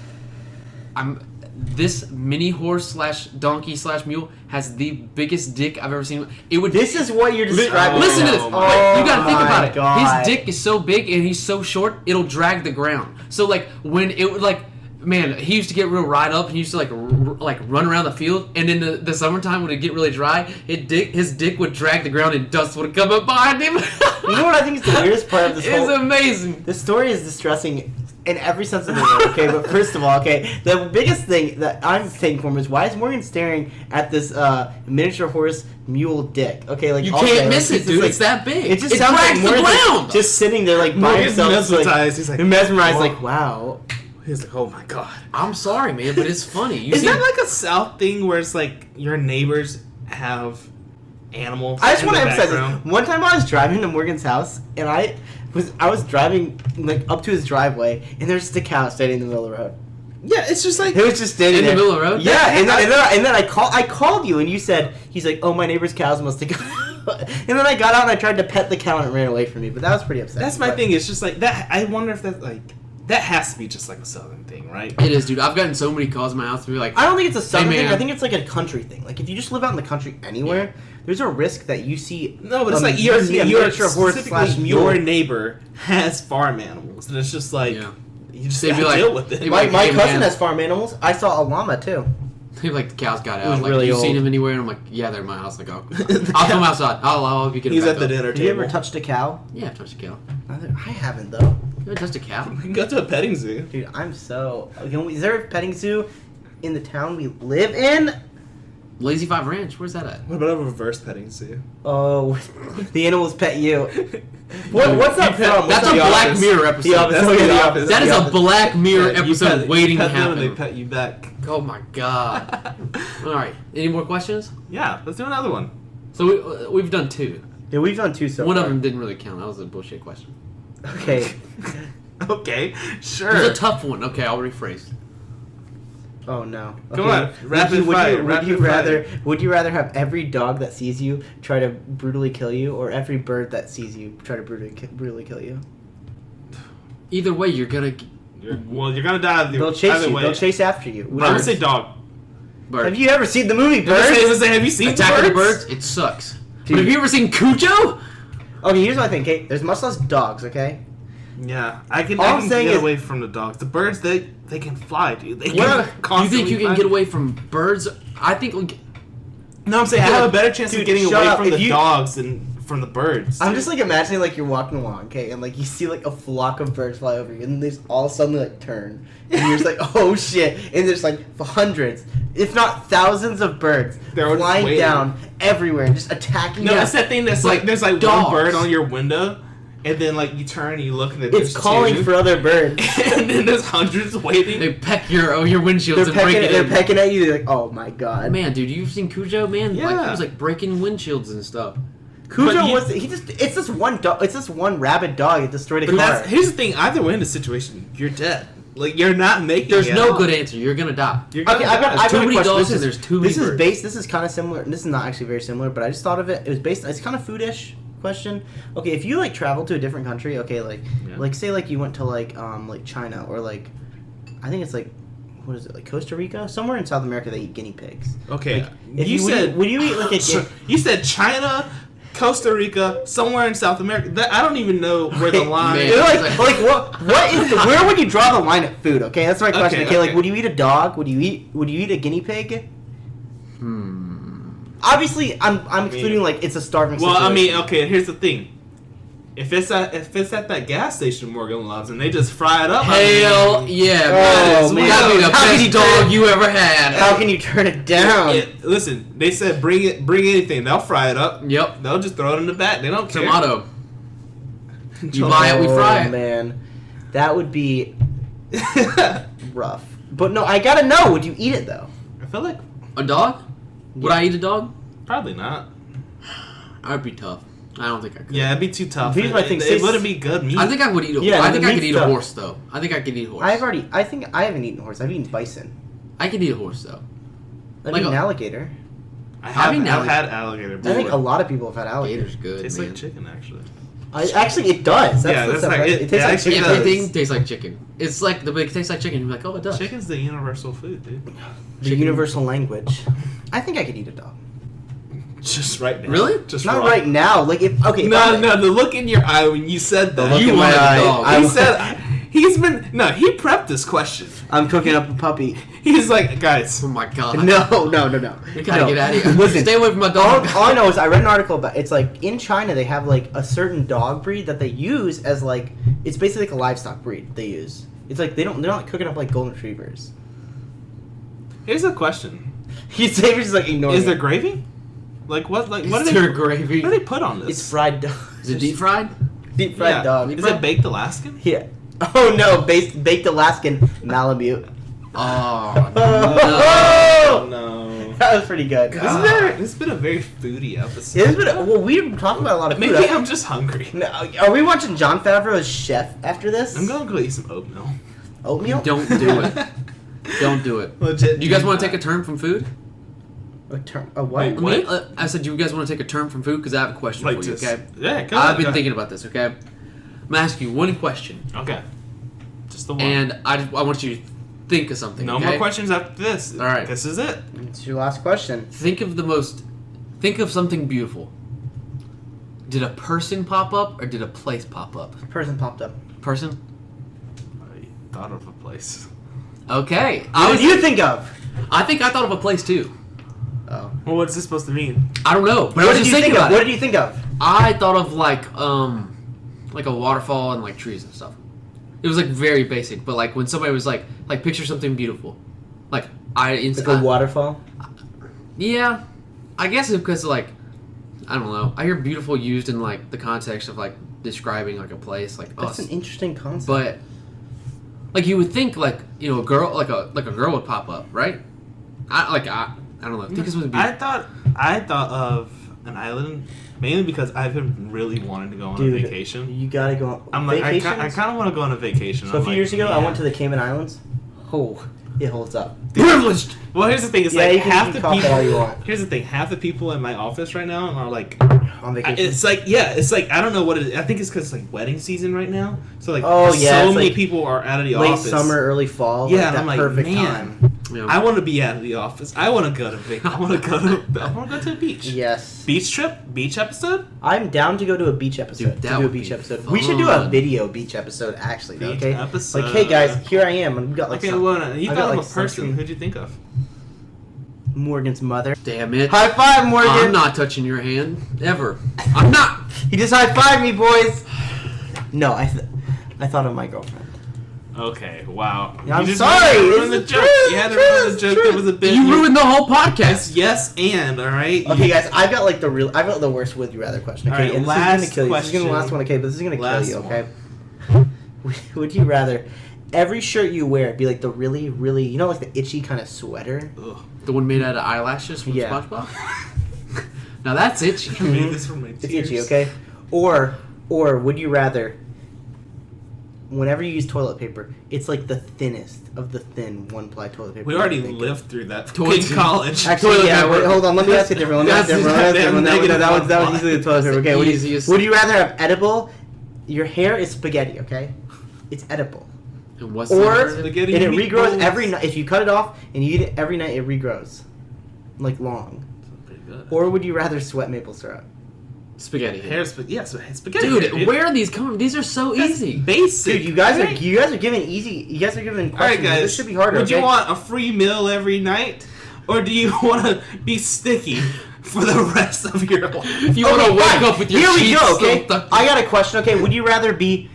this mini horse slash donkey slash mule has the biggest dick I've ever seen. This is what you're describing. Listen to this. Oh, You gotta think about it. God. His dick is so big and he's so short, it'll drag the ground. So like when it would like, man, he used to get real riled up and he used to like run around the field. And in the summertime when it get really dry, his dick would drag the ground and dust would come up behind him. You know what I think is the weirdest part of this It's amazing. This story is distressing in every sense of the word, okay? But first of all, okay, the biggest thing that I'm thinking from is why is Morgan staring at this miniature horse mule dick? Okay, like You can't miss it, dude. Like, it's that big. It just sounds like drags Morgan's the like, ground. just sitting there like by Morgan's himself, mesmerized. He's like mesmerized, whoa. like wow. He's like, oh my god. I'm sorry, man, but it's funny. Is that like a South thing where it's like your neighbors have animals? I just want to emphasize this. One time I was driving to Morgan's house and I was driving like up to his driveway and there's just a cow standing in the middle of the road. Yeah, it's just like It was just standing in there. the middle of the road? Yeah, and then I called you and you said he's like, oh, my neighbor's cows must have gone. And then I got out and I tried to pet the cow and it ran away from me, but that was pretty upsetting. that's my thing. It's just like that. I wonder if that has to be just like a Southern thing, right? It is, dude. I've gotten so many calls in my house to be like, I don't think it's a southern thing. man. I think it's like a country thing. Like if you just live out in the country anywhere, there's a risk that you see. No, but it's like you see a miniature horse slash specifically mule. your neighbor has farm animals, and it's just like Yeah. you just They'd have be to like- deal with it. they'd be My like, hey, cousin man. has farm animals. I saw a llama too. like the cows got It was out. Like, really you old. seen him anywhere? And I'm like, yeah, they're in my house. Like, I'll come outside. I'll help you get him He's back at the up. dinner Have table. you ever touched a cow? Yeah, I've touched a cow. I haven't though. You ever touched a cow? We can go to a petting zoo. Dude, I'm so. Is there a petting zoo in the town we live in? Lazy Five Ranch. Where's that at? What about a reverse petting zoo? Oh, the animals pet you. What's that from? That's a The Black Office. Mirror episode. The Office. That's Oh, yeah, The The Office. That is The a Office. Black Mirror Yeah, you episode pet- waiting you to pet them and they happen. pet you back. Oh my god. All right. Any more questions? Yeah, let's do another one. So we've done two. Yeah, we've done two so One far. of them didn't really count. That was a bullshit question. Okay. Okay, It was sure. a tough one. Okay, I'll rephrase. Oh no. Come Okay. on, rapid fire, rapid fire. Would you rather have every dog that sees you try to brutally kill you, or every bird that sees you try to brutally kill you? Either way, you're gonna You're gonna die. They'll chase either you. way. They'll chase after you. I'm gonna Birds. say dog. bird. Have you ever seen the movie I was gonna Birds? say, have you seen Attack of the birds? Birds? It sucks. Dude. But have you ever seen Cujo? Okay, here's what I think. Okay, there's much less dogs. Okay. Yeah, I can. All I I'm can saying get is- away from the dogs. The birds, they can fly, dude. They You can you constantly think you can fly. get away from birds? I think like, No, I'm saying I have a better chance Dude, of getting shut away up. from If the you- dogs than from the birds. I'm just like imagining like you're walking along, okay, and like you see like a flock of birds fly over you, and they all suddenly like turn, and you're just like, oh shit, and there's like hundreds, if not thousands of birds They're all just flying waiting. down everywhere and just attacking No, you. it's that thing that's Like like there's like dogs. one bird on your window, and then like you turn and you look and It's there's calling two. for other birds. and then there's hundreds waiting. they peck your windshields They're and break pecking, it they're in. pecking at you. They're like, oh my god. Man, dude, you've seen Cujo, man? Like Yeah. he was like breaking windshields and stuff. Cujo But was it's this one dog. It's this one rabid dog that destroyed a But car. here's the thing. Either way in the situation, you're dead. Like you're not making. There's it no out. good answer. You're gonna die. You're Okay, gonna I've got, die. I've too got a many question. dogs This and is, there's too many This is birds. based. This is kind of similar. This is not actually very similar, but I just thought of it. It was based. It's kind of foodish question. Okay, if you like travel to a different country, okay, like say like you went to like China or like I think it's like what is it like Costa Rica, somewhere in South America they eat guinea pigs. Okay, Like, if you said would you eat like a guinea? you said China, Costa Rica, somewhere in South America. I don't even know where the line. Man. is. Like what is the, where would you draw the line at food? Okay, that's my question. Okay, like okay. would you eat a dog? Would you eat a guinea pig? Obviously, I'm excluding like it's a starving Well, situation. I mean, okay. Here's the thing. If it's at that gas station Morgan loves and they just fry it up. Hell yeah, Oh, man. man. That'd be the How can you best turn- dog you ever had. How can you turn it down? Listen, they said bring anything. They'll fry it up. Yep. They'll just throw it in the back. They don't care. Tomato. You buy it, we fry it. Man, that would be rough. But no, I gotta know. Would you eat it though? I feel like A dog? Would I eat a dog? probably not. I'd be tough. I don't think I could. Yeah, it'd be too tough. Here's my thing, It wouldn't be good meat. I think I would eat a horse. Yeah, I think the I could meat's eat a tough. horse, though. I think I could eat a horse. I think I haven't eaten horse. I've eaten bison. I could eat a horse, though. I've Like eaten a- alligator. I've having had alligator I before. think a lot of people have had alligator. Gator's good, Tastes man. like chicken, actually. Actually, it does. That's Yeah, the that's stuff, like- right? it- It tastes it like actually chicken. does. Everything tastes like chicken. It's like it tastes like chicken. You're like, oh, it does. Chicken's the universal food, dude. The universal language. I think I could eat a dog. Just right now. Really? Just Not raw. right now. Like if okay. if No, I'm- no, the look in your eye when you said that. look You in my wanted a eye, dog. I He was- said he prepped this question. I'm cooking up a puppy. He's like, guys, Oh my god. No. You gotta No. get out of here. Listen, Stay away from my all, dog. all I know is I read an article about it's like in China they have like a certain dog breed that they use as like it's basically like a livestock breed they use. It's like they're not cooking up like golden retrievers. here's a question: Xavier's just like ignoring. Is there it. gravy? Like what? Like what Is do they? there gravy? What do they put on this? It's fried dog. Is it deep fried? Deep fried Yeah. dog. Is it baked Alaskan? Yeah. Oh no, baked Alaskan Malamute. Oh, Oh, no. that was pretty good. This has been a very foodie episode. It has been well, we've talked about a lot of food. Maybe I'm just hungry. No, are we watching Jon Favreau's Chef after this? I'm gonna go eat some oatmeal. Oatmeal. Don't do it. Don't do it. Legit. Do you guys want to take a turn from food? A what? Wait, I said, do you guys want to take a turn from food? Because I have a question Like for you, just- okay? Yeah, go I've ahead, been go thinking about this, okay? I'm going to ask you one question. Okay. Just the one. And I want you to think of something, no okay? more questions after this. All right. This is it. It's your last question. Think of something beautiful. Did a person pop up or did a place pop up? Person popped up. Person? I thought of a place. Okay. What did you think of? I think I thought of a place too. Oh. Well, what's this supposed to mean? I don't know, but I What was did just you thinking think of? about What it. did you think of? I thought of like a waterfall and like trees and stuff. It was like very basic, but like when somebody was like picture something beautiful, like Like a waterfall. Yeah, I guess it's because like I don't know. I hear beautiful used in like the context of like describing like a place, like That's us. an interesting concept. But like you would think like a girl like a girl would pop up, right? I don't know. I think this would be. I thought of an island mainly because I've been really wanting to go on Dude, a vacation. you gotta go on I'm like, I vacations? kind of want to go on a vacation. So a few years ago, I went to the Cayman Islands. Oh, it holds up. privileged. Well, here's the thing. It's Yeah, like you can- half you the can cop it all you want. people. Here's the thing. Half the people in my office right now are like, On vacation. it's like it's like I don't know what it is. I think it's because it's like wedding season right now. So like, Oh, yeah, so it's many like people are out of the late office. summer, early fall. Yeah, like and that I'm like, perfect man, time. Yeah. I want to be out of the office. I want to go to I want to go to the beach. Yes. Beach trip, beach episode. I'm down to go to a beach episode. Dude, to that do a would beach be episode. We should do a fun. video beach episode, actually. Though, Beach okay. episode. Like, hey guys, here I am. I've got like Okay, some- well, you I thought got, of like, a person. sunscreen. Who'd you think of? Morgan's mother. Damn it! High five, Morgan. I'm not touching your hand ever. I'm not. He just high fived me, boys. No, I thought of my girlfriend. Okay, wow. Yeah, I'm You just sorry, ruined the it's the joke. truth, You had to truth, ruin the joke. truth. That was a bit. You ruined the whole podcast. Yes, and all right. Okay, guys, I've got like I've got the worst would you rather question. Okay, Alright, and last this is gonna kill you. This is gonna be the last question. one. Okay, but this is gonna Last kill you. Okay. Would you rather every shirt you wear be like the really, really, you know, like the itchy kind of sweater? Ugh. The one made out of eyelashes from Yeah. SpongeBob. Now that's itchy. I made this from my It's tears. itchy, okay? Or would you rather, whenever you use toilet paper, it's like the thinnest of the thin one-ply toilet paper. We you already can think of. lived through that Toilet in college. Actually, Toilet yeah. paper. Wait, hold on. Let me ask you a different one. Let me ask you a different one. Let me ask you a different one. That's the That was negative easily the toilet paper. Okay. Easiest. Would you rather have edible? Your hair is spaghetti. Okay, it's edible. And what's Or the Spaghetti and it regrows meatballs. every night. If you cut it off and you eat it every night, it regrows, like long. Pretty good. Or would you rather sweat maple syrup? Spaghetti. Hair spaghetti. Dude, where are these coming? These are so That's easy. Basic. Dude, you guys right? are giving easy. You guys are giving All right, questions. guys. This should be harder. Would okay? you want a free meal every night, or do you want to be sticky for the rest of your life. If you want to wake up with your Here we sheets go, still okay? tucked I got a question, okay? Would you rather be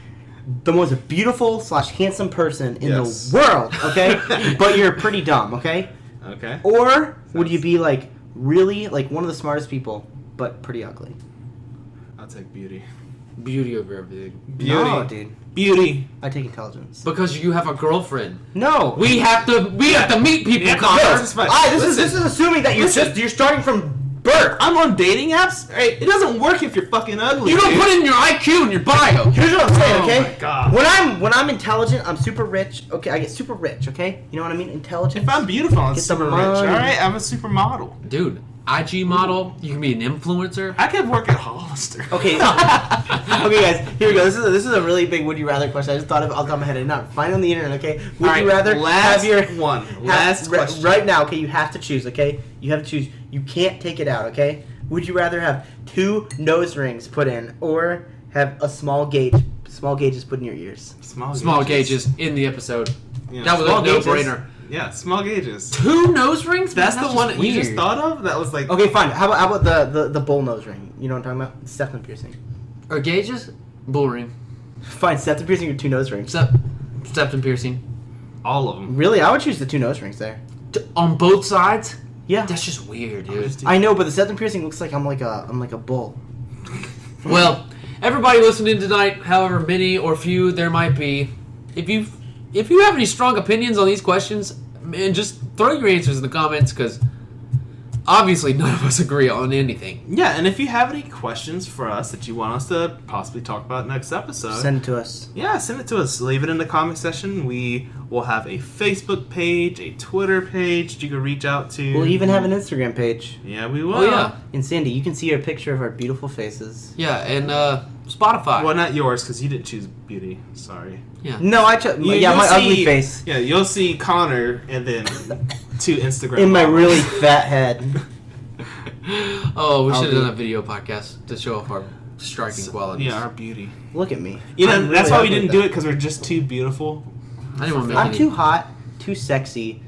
the most beautiful / handsome person in Yes. the world, okay? But you're pretty dumb, okay? Okay. Or would you be like really like one of the smartest people, but pretty ugly? I'll take beauty. beauty over everything. Beauty. No, dude. Beauty. I take intelligence. Because you have a girlfriend. No. We have to meet people, Yeah, Connor. no, this is fine. This is assuming that you're starting from birth. I'm on dating apps. Right? It doesn't work if you're fucking ugly. You don't dude. put in your IQ in your bio. Here's what I'm saying, okay? Oh my God. When I'm intelligent, I'm super rich. Okay, I get super rich. Okay, you know what I mean? Intelligence. If I'm beautiful, I'm Get some super rich. money. All right, I'm a supermodel. Dude, IG model, you can be an influencer. I could work at Hollister. Okay. Okay, guys. Here we go. This is a really big would you rather question. I just thought of it off the top of my head. Not find it on the internet. Okay. Would All you right, rather last have your one. Last question. right now? Okay, you have to choose. Okay, you have to choose. You can't take it out. Okay. Would you rather have 2 nose rings put in or have a small gauges put in your ears? Small gauges in the episode. Yeah. That was Small a gauges. no-brainer. Yeah, small gauges. 2 nose rings? That's Man, the one that you just weird. thought of? That was like... Okay, fine. How about the bull nose ring? You know what I'm talking about? Septum piercing. Or gauges? Bull ring. Fine, septum piercing or 2 nose rings. Septum piercing. all of them. Really, I would choose the 2 nose rings there. On both sides? Yeah. That's just weird, dude. I know, but the septum piercing looks like I'm like a bull. Well, everybody listening tonight, however many or few there might be, if you have any strong opinions on these questions, man, just throw your answers in the comments, because obviously none of us agree on anything. Yeah, and if you have any questions for us that you want us to possibly talk about next episode, Send it to us. yeah, send it to us. Leave it in the comment section. We will have a Facebook page, a Twitter page that you can reach out to. We'll even have an Instagram page. Yeah, we will. Oh, yeah. And Sandy, you can see a picture of our beautiful faces. Yeah, and Spotify. Well, not yours, because you didn't choose beauty. Sorry. Yeah. No, I chose. Yeah, You'll my see- ugly face. Yeah, you'll see Connor and then 2 Instagram In my models. really fat head. Oh, we I'll should have be- done a video podcast to show off our striking qualities. Yeah, our beauty. Look at me. You know, I'm that's really why we ugly didn't with do that. it, because we're just too beautiful. I didn't want to make I'm any... too hot, too sexy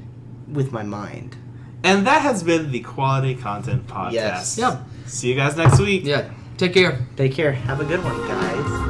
with my mind. And that has been the Quality Content Podcast. Yes. Yeah. See you guys next week. Yeah. Take care. Take care. Have a good one, guys.